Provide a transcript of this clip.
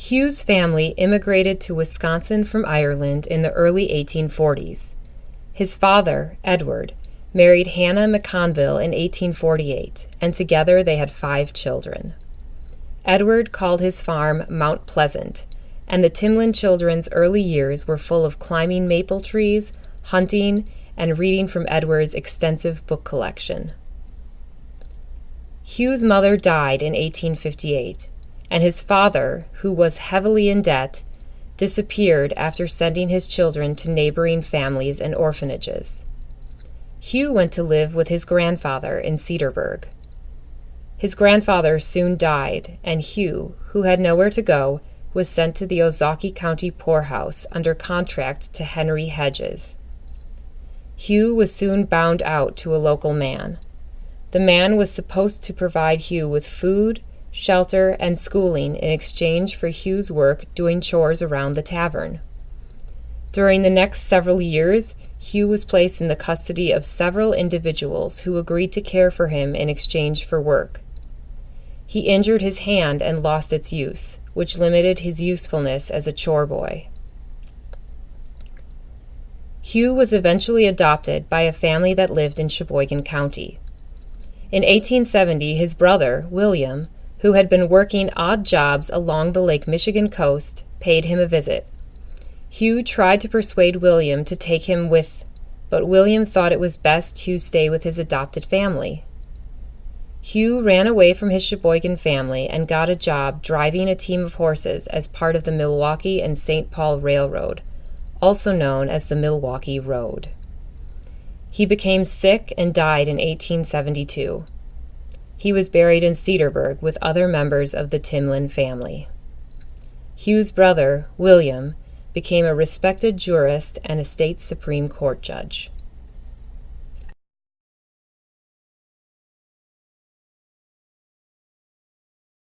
Hugh's family immigrated to Wisconsin from Ireland in the early 1840s. His father, Edward, married Hannah McConville in 1848, and together they had 5 children. Edward called his farm Mount Pleasant, and the Timlin children's early years were full of climbing maple trees, hunting, and reading from Edward's extensive book collection. Hugh's mother died in 1858, and his father, who was heavily in debt, disappeared after sending his children to neighboring families and orphanages. Hugh went to live with his grandfather in Cedarburg. His grandfather soon died, and Hugh, who had nowhere to go, was sent to the Ozaukee County poorhouse under contract to Henry Hedges. Hugh was soon bound out to a local man. The man was supposed to provide Hugh with food, shelter, and schooling in exchange for Hugh's work doing chores around the tavern. During the next several years, Hugh was placed in the custody of several individuals who agreed to care for him in exchange for work. He injured his hand and lost its use, which limited his usefulness as a chore boy. Hugh was eventually adopted by a family that lived in Sheboygan County. In 1870, his brother, William, who had been working odd jobs along the Lake Michigan coast, paid him a visit. Hugh tried to persuade William to take him but William thought it was best Hugh stay with his adopted family. Hugh ran away from his Sheboygan family and got a job driving a team of horses as part of the Milwaukee and St. Paul Railroad, also known as the Milwaukee Road. He became sick and died in 1872. He was buried in Cedarburg with other members of the Timlin family. Hugh's brother, William, became a respected jurist and a state Supreme Court judge.